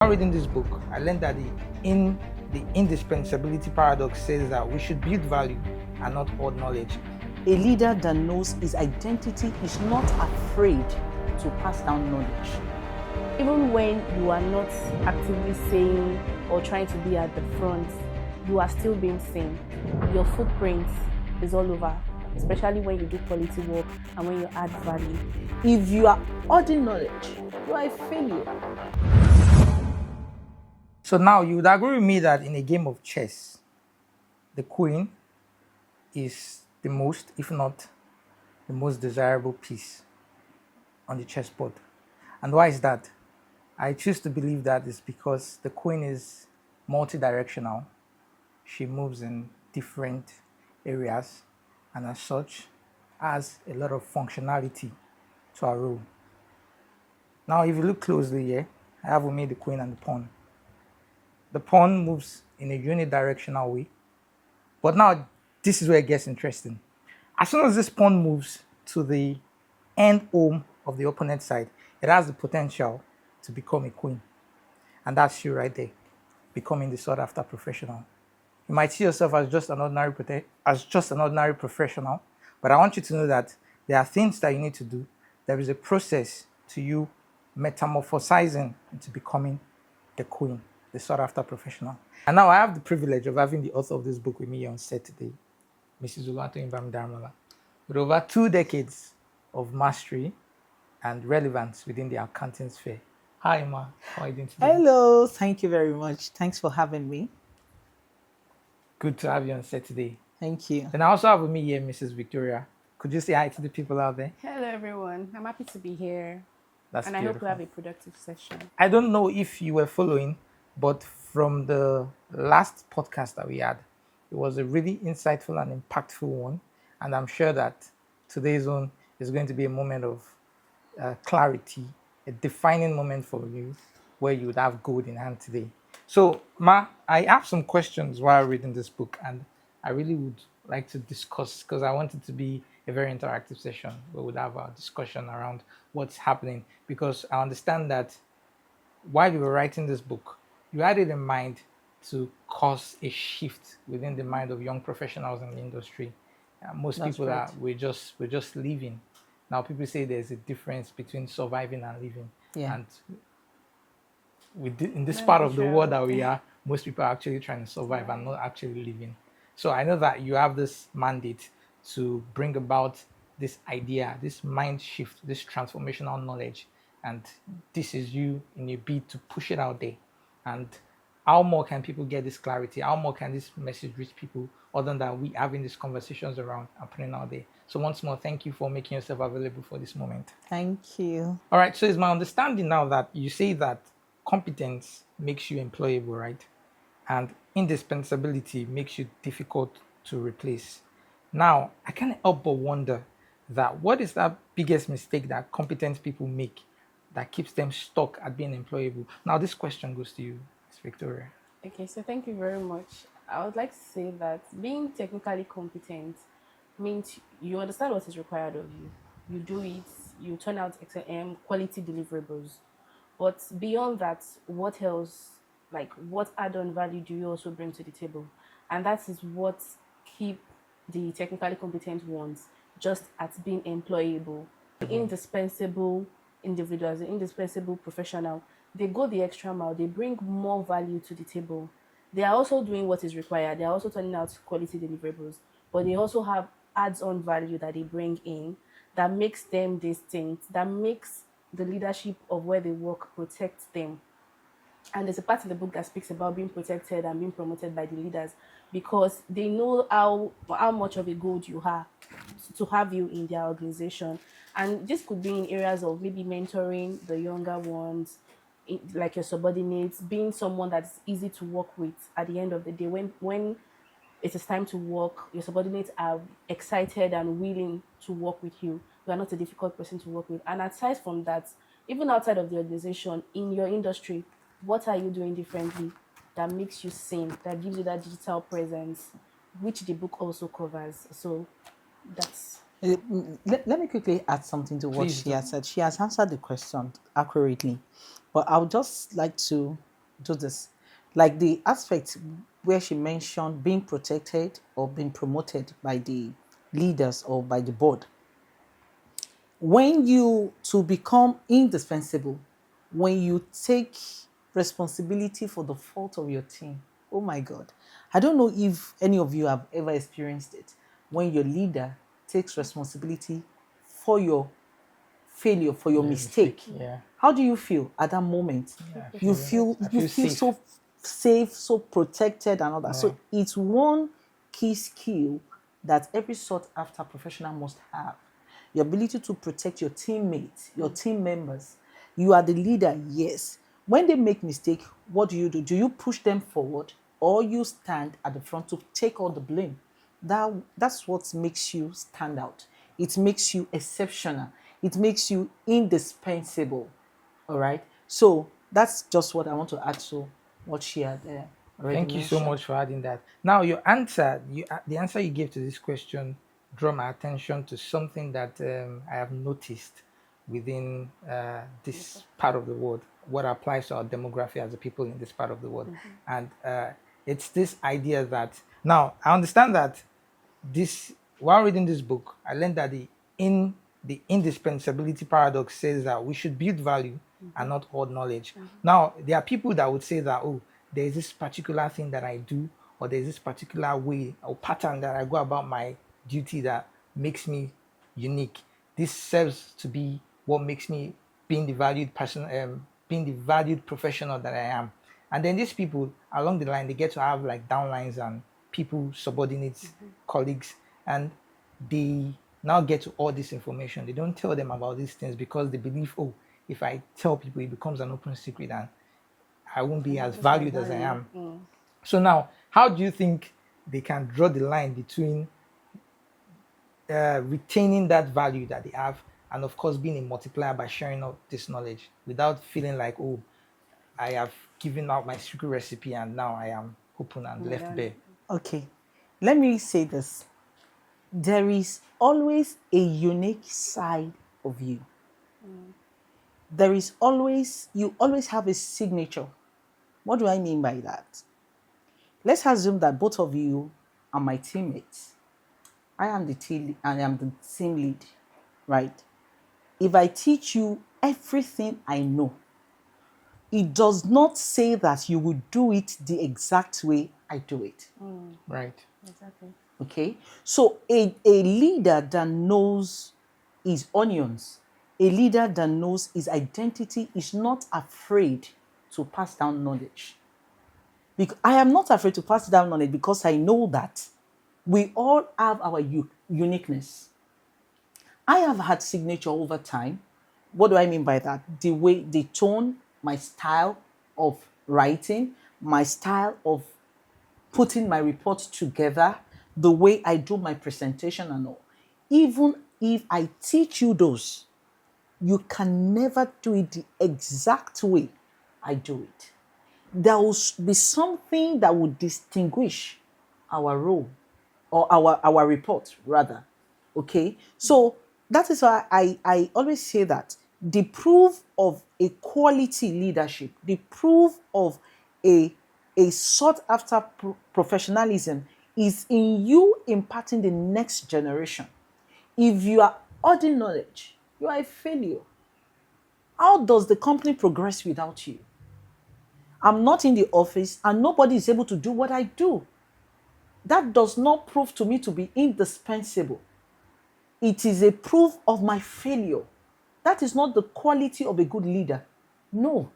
While reading this book, I learned that the indispensability paradox says that we should build value and not hoard knowledge. A leader that knows his identity is not afraid to pass down knowledge. Even when you are not actively saying or trying to be at the front, you are still being seen. Your footprint is all over, especially when you do quality work and when you add value. If you are hoarding knowledge, you are a failure. So now you would agree with me that in a game of chess, the queen is the most, if not the most desirable piece on the chessboard. And why is that? I choose to believe that is because the queen is multi-directional. She moves in different areas and as such has a lot of functionality to her role. Now if you look closely here, I have with me the queen and the pawn. The pawn moves in a unidirectional way. But now, this is where it gets interesting. As soon as this pawn moves to the end home of the opponent's side, it has the potential to become a queen. And that's you right there, becoming the sought-after professional. You might see yourself as just an ordinary professional, but I want you to know that there are things that you need to do. There is a process to you metamorphosizing into becoming the queen, the sought-after professional. And now I have the privilege of having the author of this book with me on set today, Mrs. Bami-Daramola, with over 2 decades of mastery and relevance within the accounting sphere. Hi, Ma. How are you doing today? Hello, thank you very much. Thanks for having me. Good to have you on set today. Thank you. And I also have with me here Mrs. Victoria. Could you say hi to the people out there? Hello, everyone. I'm happy to be here. That's and beautiful. I hope we have a productive session. I don't know if you were following, but from the last podcast that we had, it was a really insightful and impactful one. And I'm sure that today's one is going to be a moment of clarity, a defining moment for you where you would have gold in hand today. So, Ma, I have some questions while reading this book, and I really would like to discuss because I want it to be a very interactive session where we'd have a discussion around what's happening. Because I understand that while you were writing this book, you had it in mind to cause a shift within the mind of young professionals in the industry. Most That's people right. we're just living. Now people say there's a difference between surviving and living. Yeah. And in this part of the world that we are, most people are actually trying to survive and not actually living. So I know that you have this mandate to bring about this idea, this mind shift, this transformational knowledge. And this is you in a bid to push it out there. And how more can people get this clarity? How more can this message reach people other than we having these conversations around and putting out there? So once more, thank you for making yourself available for this moment. Thank you. All right, so it's my understanding now that you say that competence makes you employable, right? And indispensability makes you difficult to replace. Now, I can't help but wonder that what is that biggest mistake that competent people make that keeps them stuck at being employable? Now, this question goes to you, Ms. Victoria. Okay, so thank you very much. I would like to say that being technically competent means you understand what is required of you. You do it, you turn out quality deliverables. But beyond that, what else, like what add-on value do you also bring to the table? And that is what keep the technically competent ones just at being employable. The indispensable individuals, the indispensable professional, they go the extra mile, they bring more value to the table. They are also doing what is required, they are also turning out quality deliverables, but they also have adds-on value that they bring in that makes them distinct, that makes the leadership of where they work protect them. And there's a part in the book that speaks about being protected and being promoted by the leaders because they know how much of a gold you have to have you in their organization. And this could be in areas of maybe mentoring the younger ones, like your subordinates, being someone that's easy to work with at the end of the day. When it is time to work, your subordinates are excited and willing to work with you. You are not a difficult person to work with. And aside from that, even outside of the organization, in your industry, what are you doing differently that makes you seen, that gives you that digital presence, which the book also covers? So that's... Let me quickly add something to what Please she do. has said. She has answered the question accurately, but I would just like to do this. Like the aspect where she mentioned being protected or being promoted by the leaders or by the board. When you to become indispensable, when you take responsibility for the fault of your team, oh my God. I don't know if any of you have ever experienced it. When your leader takes responsibility for your failure, for your The mistake, Yeah. how do you feel at that moment? Yeah, You feel I you feel feel safe. so safe, so protected, and all that. Yeah. So it's one key skill that every sought after professional must have. Your ability to protect your teammates, your team members. You are the leader, yes. When they make mistake, what do? Do you push them forward or you stand at the front to take all the blame? That's what makes you stand out. It makes you exceptional. It makes you indispensable. All right. So that's just what I want to add to what she had already Thank you so mentioned. much for adding that. Now, your answer, the answer you gave to this question, draw my attention to something that I have noticed within this part of the world, what applies to our demography as a people in this part of the world, and it's this idea that now I understand that this while reading this book, I learned that the indispensability paradox says that we should build value and not hoard knowledge. Now, there are people that would say that, oh, there's this particular thing that I do, or there's this particular way or pattern that I go about my duty that makes me unique. This serves to be what makes me being the valued person, being the valued professional that I am. And then these people along the line, they get to have like downlines and people, subordinates, colleagues, and they now get to all this information. They don't tell them about these things because they believe, oh, if I tell people, it becomes an open secret and I won't be as Lose my valued as I value. am. So now, how do you think they can draw the line between retaining that value that they have and, of course, being a multiplier by sharing out this knowledge without feeling like, oh, I have given out my secret recipe and now I am open and left bare? Okay. Let me say this. There is always a unique side of you. There is always, you always have a signature. What do I mean by that? Let's assume that both of you are my teammates. I am the team lead, right? If I teach you everything I know, it does not say that you will do it the exact way I do it. Right. Exactly. Okay? So a leader that knows his onions, a leader that knows his identity is not afraid to pass down knowledge. Because I am not afraid to pass down knowledge because I know that we all have our uniqueness. I have had signature over time. What do I mean by that? The way, the tone, my style of writing, my style of putting my reports together, the way I do my presentation and all. Even if I teach you those, you can never do it the exact way I do it. There will be something that will distinguish our role or our report rather. Okay, so that is why I always say that the proof of a quality leadership, the proof of a sought after professionalism is in you imparting the next generation. If you are hoarding knowledge, you are a failure. How does the company progress without you? I'm not in the office and nobody is able to do what I do. That does not prove to me to be indispensable. It is a proof of my failure. That is not the quality of a good leader. No,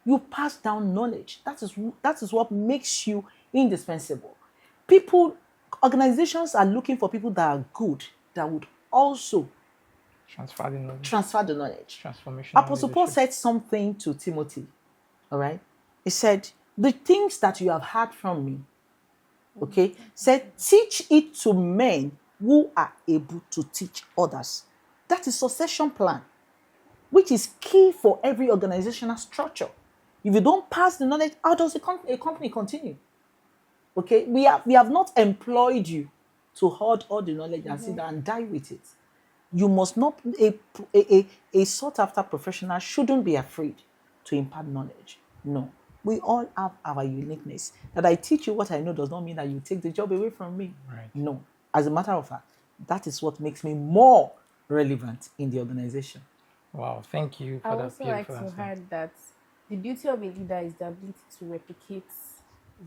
you pass down knowledge. That is what makes you indispensable. People, organizations are looking for people that are good, that would also Transfer the knowledge. transfer the knowledge. Transformational Apostle Paul leadership. said something to Timothy. All right. He said, the things that you have heard from me, okay, said, teach it to men who are able to teach others. That is succession plan, which is key for every organizational structure. If you don't pass the knowledge, how does a company continue? Okay, we have not employed you to hoard all the knowledge and sit down and die with it. You must not, a sought after professional shouldn't be afraid to impart knowledge. No. We all have our uniqueness. That I teach you what I know does not mean that you take the job away from me. Right. No. As a matter of fact, that is what makes me more relevant in the organization. Wow, thank you I for would that also like beautiful to answer. add that the beauty of a leader is the ability to replicate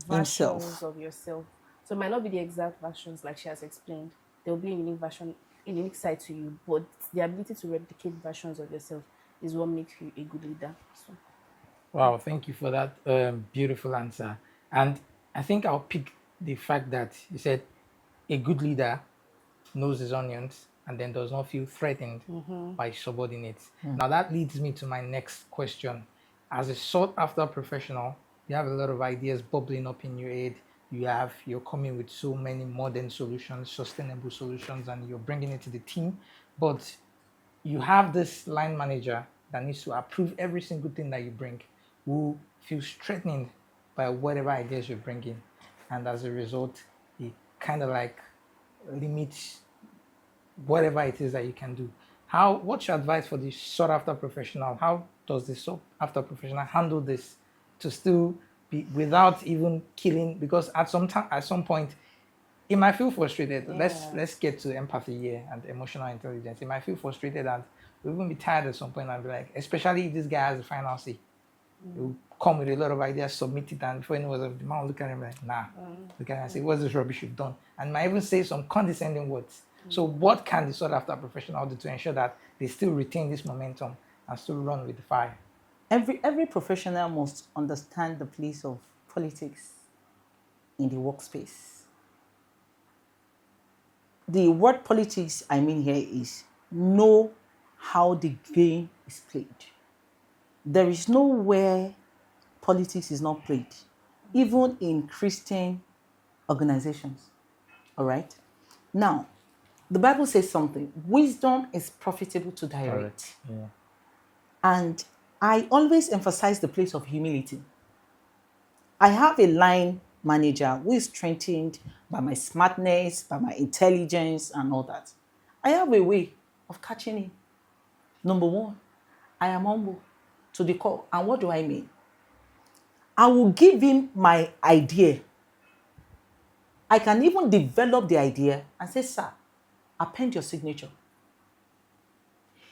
versions Himself. of yourself. So it might not be the exact versions like she has explained. There will be a unique version, a unique side to you, but the ability to replicate versions of yourself is what makes you a good leader. So Wow, thank you for that beautiful answer. And I think I'll pick the fact that you said a good leader knows his onions and then does not feel threatened by subordinates. Now, that leads me to my next question. As a sought after professional, you have a lot of ideas bubbling up in your head. You're coming with so many modern solutions, sustainable solutions, and you're bringing it to the team. But you have this line manager that needs to approve every single thing that you bring, who feels threatened by whatever ideas you're bringing. And as a result, he kind of like limits whatever it is that you can do. What's your advice for the sought after professional? How does the sought after professional handle this to still be without even killing? Because at some point, it might feel frustrated. yeah. Let's get to empathy here and emotional intelligence. It might feel frustrated and we'll even be tired at some point and be like, especially if this guy has the final say. He'll come with a lot of ideas, submit it, and before you know it, the man will look at him like, nah. Look at him and say, what's this rubbish you've done? And might even say some condescending words. So what can the sought after professional do to ensure that they still retain this momentum and still run with the fire? Every professional must understand the place of politics in the workspace. The word politics I mean here is know how the game is played. There is nowhere politics is not played, even in Christian organizations. All right? Now, the Bible says something. Wisdom is profitable to direct. Yeah. And I always emphasize the place of humility. I have a line manager who is strengthened by my smartness, by my intelligence, and all that. I have a way of catching him. Number one, I am humble to the core. And what do I mean? I will give him my idea. I can even develop the idea and say, sir, append your signature.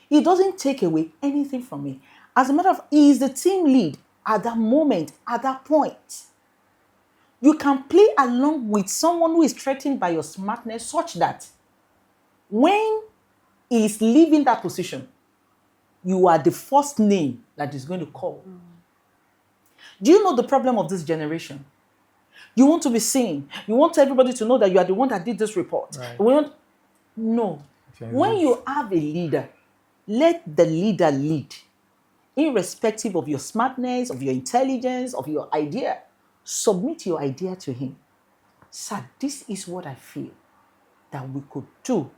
He doesn't take away anything from me. As a matter of fact, he is the team lead at that moment, at that point. You can play along with someone who is threatened by your smartness such that when he is leaving that position, you are the first name that is going to call. Do you know the problem of this generation? You want to be seen. You want everybody to know that you are the one that did this report. Right. No. When you have a leader, let the leader lead, irrespective of your smartness, of your intelligence, of your idea. Submit your idea to him. Sir, this is what I feel that we could do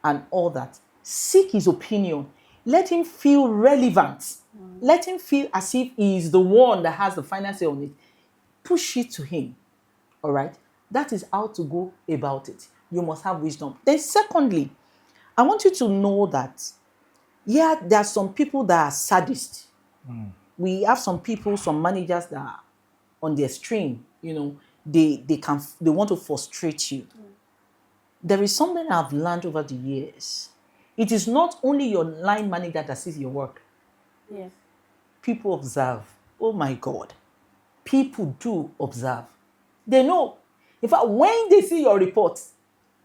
and all that. Seek his opinion. Let him feel relevant. Let him feel as if he is the one that has the final say on it. Push it to him. All right? That is how to go about it. You must have wisdom. Then secondly, I want you to know that, yeah, there are some people that are sadists. We have some people, some managers that are on the extreme, they want to frustrate you. There is something I've learned over the years. It is not only your line manager that sees your work. Yes. People observe. Oh my God. People do observe. They know. In fact, when they see your report,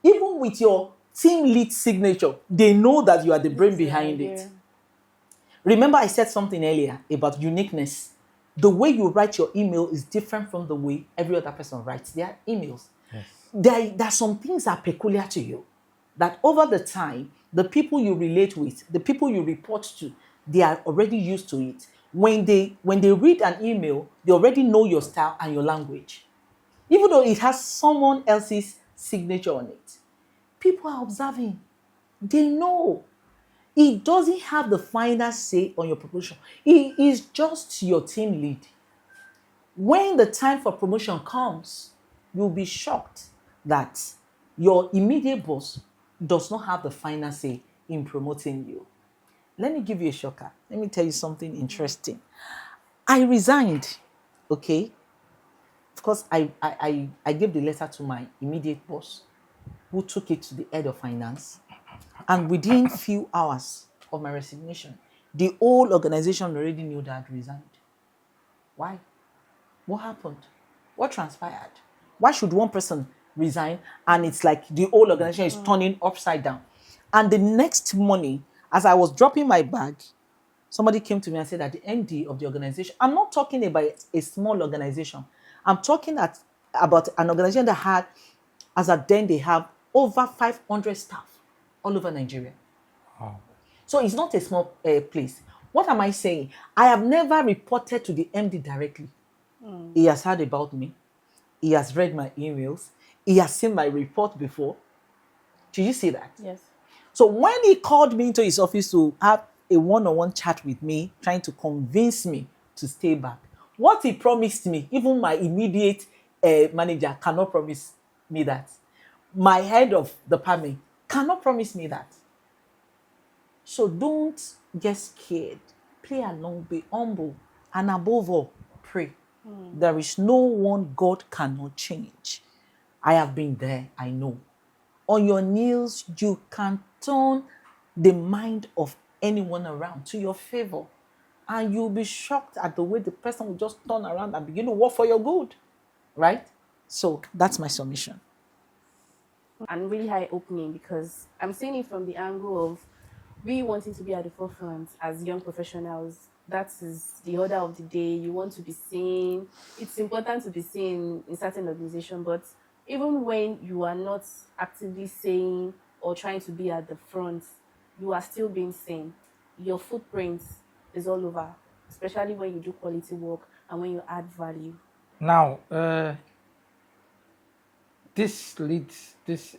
even with your team lead signature, they know that you are the brain behind it. Remember I said something earlier about uniqueness. The way you write your email is different from the way every other person writes their emails. Yes. There are some things that are peculiar to you that over the time, the people you relate with, the people you report to, they are already used to it. When they read an email, they already know your style and your language. Even though it has someone else's signature on it. People are observing. They know. He doesn't have the final say on your promotion. He is just your team lead. When the time for promotion comes, you'll be shocked that your immediate boss does not have the final say in promoting you. Let me give you a shocker. Let me tell you something interesting. I resigned Okay. Of course, I gave the letter to my immediate boss, who took it to the head of finance. And within few hours of my resignation, the whole organization already knew that I'd resigned. Why? What happened? What transpired? Why should one person resign and it's like the whole organization is turning upside down? And the next morning, as I was dropping my bag, somebody came to me and said that the MD of the organization, I'm not talking about a small organization. I'm talking about an organization that had, as at then, they have over 500 staff all over Nigeria. Wow. So it's not a small place. What am I saying? I have never reported to the MD directly. He has heard about me. He has read my emails. He has seen my report before. Did you see that? Yes. So when he called me into his office to have a one-on-one chat with me, trying to convince me to stay back, what he promised me, even my immediate manager cannot promise me that. My head of the department cannot promise me that. So don't get scared. Play along, be humble, and above all, pray. There is no one God cannot change. I have been there, I know. On your knees, you can turn the mind of anyone around to your favor. And you'll be shocked at the way the person will just turn around and begin to work for your good. Right? So that's my submission. And really eye opening, because I'm seeing it from the angle of we wanting to be at the forefront as young professionals. That is the order of the day. You want to be seen. It's important to be seen in certain organization, but even when you are not actively saying or trying to be at the front, you are still being seen. Your footprint is all over, especially when you do quality work and when you add value. Now, this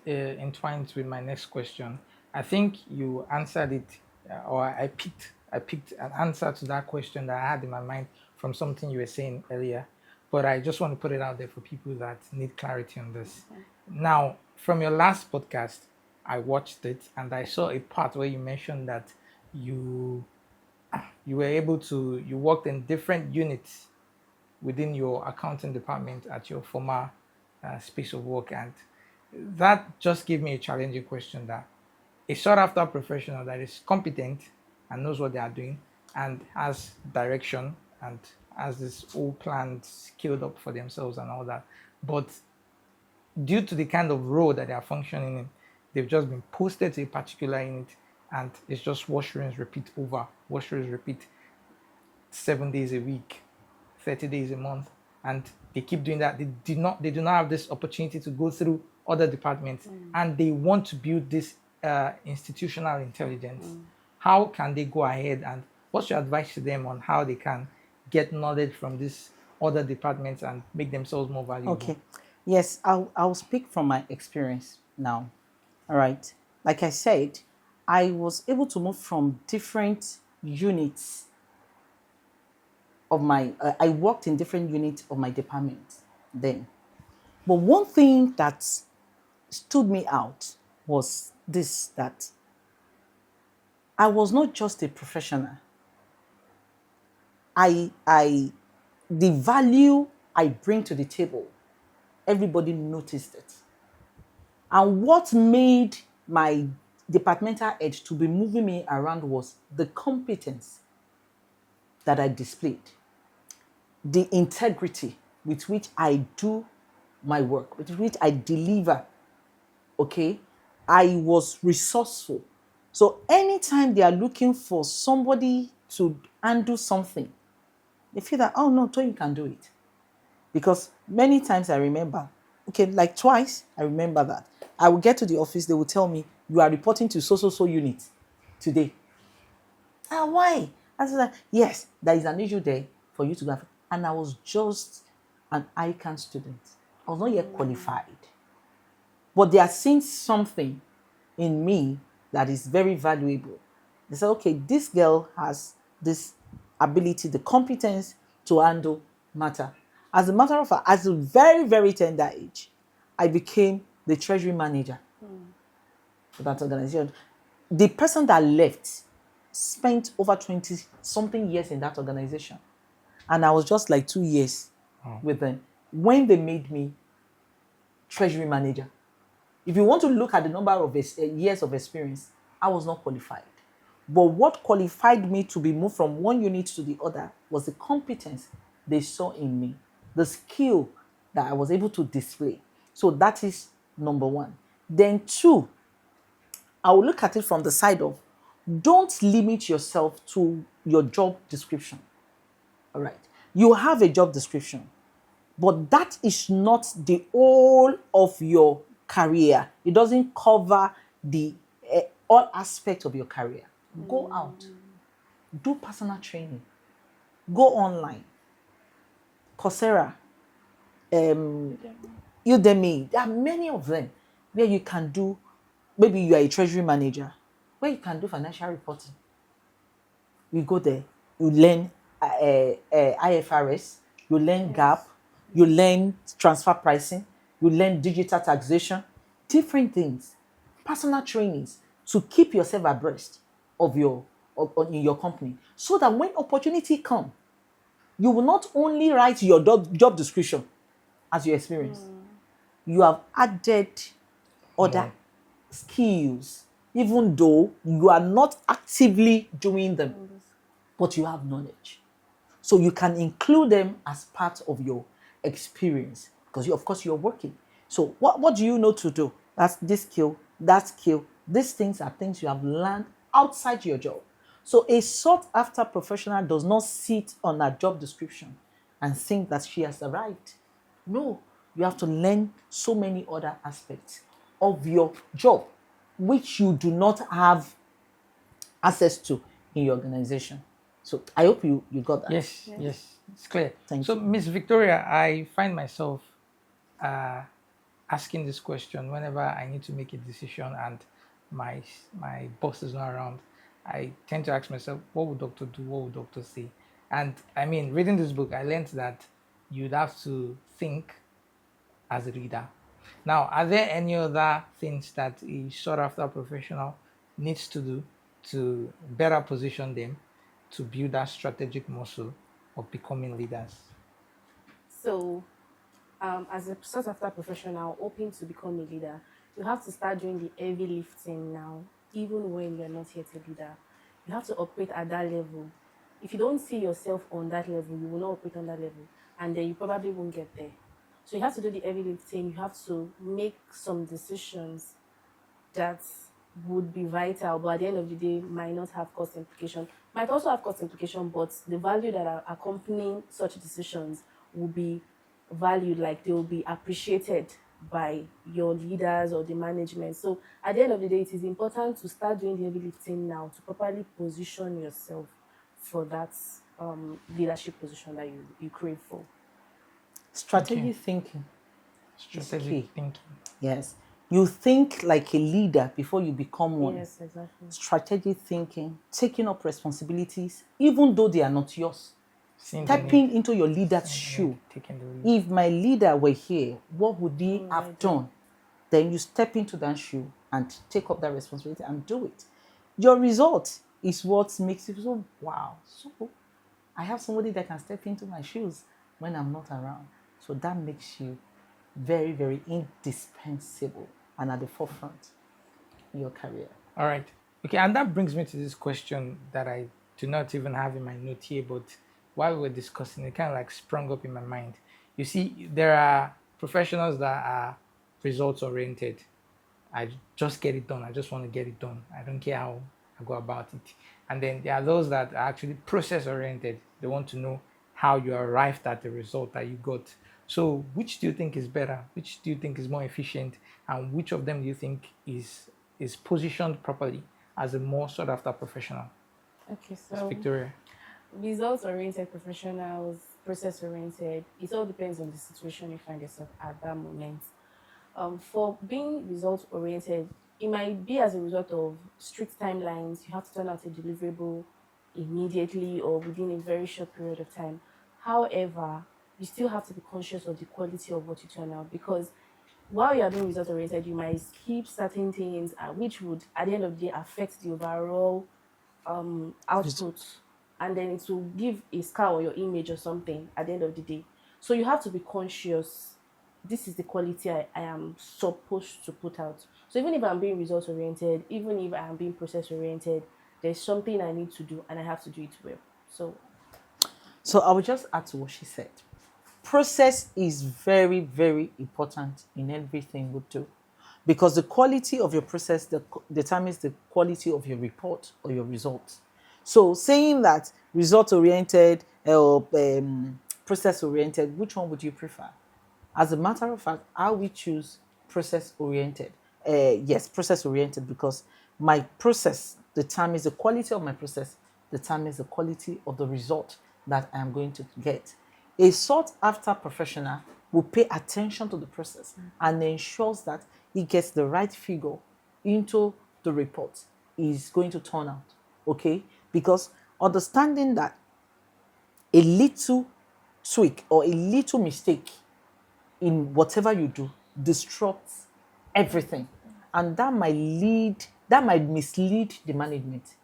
entwines with my next question. I think you answered it, or I picked an answer to that question that I had in my mind from something you were saying earlier. But I just want to put it out there for people that need clarity on this. Okay. Now, from your last podcast, I watched it and I saw a part where you mentioned that you you worked in different units within your accounting department at your former space of work, and that just gave me a challenging question, that a sought after professional that is competent and knows what they are doing and has direction and has this whole plan skilled up for themselves and all that, but due to the kind of role that they are functioning in, they've just been posted to a particular unit, and it's just wash, rinse, repeat over, wash, rinse, repeat 7 days a week, 30 days a month, and they keep doing that. They do not have this opportunity to go through other departments, and they want to build this institutional intelligence. How can they go ahead, and what's your advice to them on how they can get knowledge from these other departments and make themselves more valuable? Okay. Yes, I'll speak from my experience now. All right. Like I said, I was able to move from different units of my, I worked in different units of my department then. But one thing that stood me out was this, that I was not just a professional. The value I bring to the table, everybody noticed it. And what made my departmental head to be moving me around was the competence that I displayed, the integrity with which I do my work, with which I deliver. Okay, I was resourceful. So anytime they are looking for somebody to undo something, they feel that, oh no, Toyin can do it. Because many times I remember, okay, like twice, I remember that. I will get to the office, they will tell me, you are reporting to so unit today. Ah, why? I said, like, yes, there is an issue there for you to go. And I was just an ICANN student. I was not yet qualified. But they are seeing something in me that is very valuable. They said, okay, this girl has this ability, the competence to handle matter. As a matter of fact, at a very, very tender age, I became the treasury manager for that organization. The person that left spent over 20 something years in that organization. And I was just like 2 years with them when they made me treasury manager. If you want to look at the number of years of experience, I was not qualified. But what qualified me to be moved from one unit to the other was the competence they saw in me, the skill that I was able to display. So that is number one. Then two, I will look at it from the side of don't limit yourself to your job description. All right. You have a job description, but that is not the whole of your career. It doesn't cover the all aspects of your career. Go out, do personal training, go online, Coursera, Udemy. There are many of them where you can do. Maybe you are a treasury manager, where you can do financial reporting. You go there, you learn IFRS, you learn GAP, you learn transfer pricing, you learn digital taxation, different things, personal trainings to keep yourself abreast of in your company, so that when opportunity come, you will not only write your job description as your experience, you have added other skills, even though you are not actively doing them, but you have knowledge. So you can include them as part of your experience because of course you're working. So what do you know to do? That's this skill, that skill. These things are things you have learned outside your job. So a sought after professional does not sit on a job description and think that she has arrived. No, you have to learn so many other aspects of your job which you do not have access to in your organization. So I hope you got that. Yes, it's clear. Thank so, you. Miss Victoria, I find myself asking this question whenever I need to make a decision and my boss is not around. I tend to ask myself, what would doctor do? What would doctor say? And I mean, reading this book, I learned that you'd have to think as a reader. Now, are there any other things that a sought after professional needs to do to better position them to build that strategic muscle of becoming leaders? So, as a sought after professional hoping to become a leader, you have to start doing the heavy lifting now, even when you're not yet a leader. You have to operate at that level. If you don't see yourself on that level, you will not operate on that level, and then you probably won't get there. So you have to do the heavy lifting. You have to make some decisions that would be vital, but at the end of the day might not have cost implication. Might also have cost implication, but the value that are accompanying such decisions will be valued, like they will be appreciated by your leaders or the management. So at the end of the day, it is important to start doing the heavy lifting now to properly position yourself for that leadership position that you crave for. Strategic thinking. Strategic key. thinking. Yes. You think like a leader before you become one. Yes, exactly. Strategic thinking, taking up responsibilities, even though they are not yours. Seeing the Stepping need, into your leader's seeing the need, shoe. taking the lead. If my leader were here, what would he What would I have do? done? Then you step into that shoe and take up that responsibility and do it. Your result is what makes you so wow. So I have somebody that can step into my shoes when I'm not around. So that makes you very, very indispensable and at the forefront in your career. All right. Okay, and that brings me to this question that I do not even have in my note here, but while we were discussing, it kind of like sprung up in my mind. You see, there are professionals that are results oriented. I just get it done. I just want to get it done. I don't care how I go about it. And then there are those that are actually process oriented. They want to know how you arrived at the result that you got. So, which do you think is better? Which do you think is more efficient? And which of them do you think is positioned properly as a more sought after professional? Okay, Ms. so Victoria. results oriented professionals, process oriented, it all depends on the situation you find yourself at that moment. For being result oriented, it might be as a result of strict timelines. You have to turn out a deliverable immediately or within a very short period of time. However, you still have to be conscious of the quality of what you turn out, because while you are being result oriented, you might skip certain things which would at the end of the day affect the overall output, and then it will give a scar on your image or something at the end of the day. So you have to be conscious. This is the quality I am supposed to put out. So even if I'm being results oriented, even if I'm being process oriented, there's something I need to do and I have to do it well. So So I will just add to what she said. Process is very, very important in everything we do, because the quality of your process determines the quality of your report or your results. So saying that result oriented or process oriented, which one would you prefer? As a matter of fact, I will choose process oriented. Yes, process oriented, because my process determines the quality of my process, determines the quality of the result that I am going to get. A sought after professional will pay attention to the process and ensures that he gets the right figure into the report is going to turn out. Okay? Because understanding that a little tweak or a little mistake in whatever you do disrupts everything. And that might mislead the management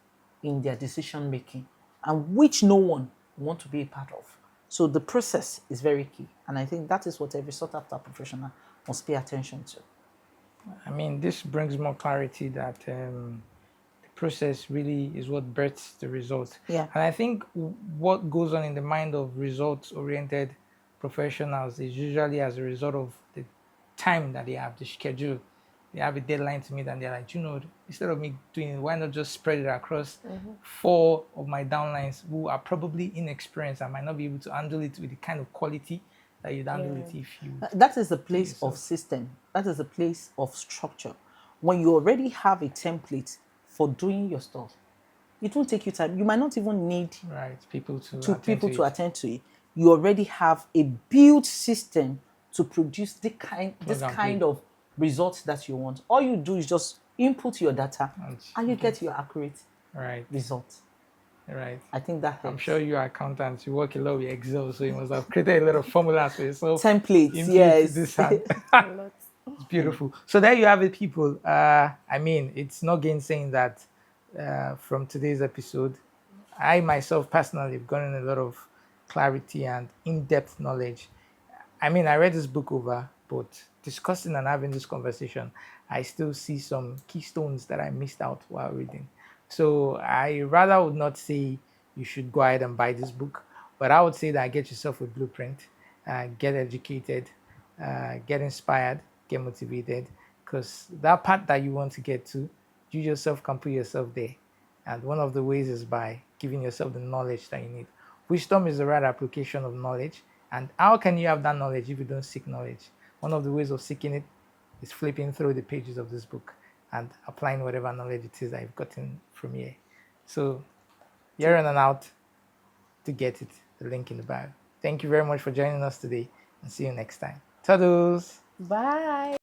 in their decision making, and which no one want to be a part of. So the process is very key. And I think that is what every sought after professional must pay attention to. I mean, this brings more clarity that the process really is what births the result. Yeah. And I think what goes on in the mind of results-oriented professionals is usually as a result of the time that they have, the schedule. They have a deadline to meet, and they're like, instead of me doing it, why not just spread it across 4 of my downlines who are probably inexperienced and might not be able to handle it with the kind of quality that you'd handle it if you. That is the place of system. That is the place of structure. When you already have a template for doing your stuff, it won't take you time. You might not even need people to attend to it. You already have a built system to produce this kind of results that you want. All you do is just input your data and you get your accurate result. Right. I think that helps. I'm sure you are accountants. You work a lot with Excel, so you must have created a lot of formulas for yourself. Templates, yes. It's beautiful. So there you have it, people. I mean, it's not gainsaying that from today's episode, I myself personally have gotten a lot of clarity and in-depth knowledge. I mean, I read this book over, but discussing and having this conversation, I still see some keystones that I missed out while reading. So I rather would not say you should go ahead and buy this book, but I would say that get yourself a blueprint, get educated, get inspired, get motivated, because that part that you want to get to, you yourself can put yourself there. And one of the ways is by giving yourself the knowledge that you need. Wisdom is the right application of knowledge. And how can you have that knowledge if you don't seek knowledge? One of the ways of seeking it is flipping through the pages of this book and applying whatever knowledge it is I've gotten from here. So you're in and out to get it, the link in the bio. Thank you very much for joining us today, and see you next time. Toodles! bye.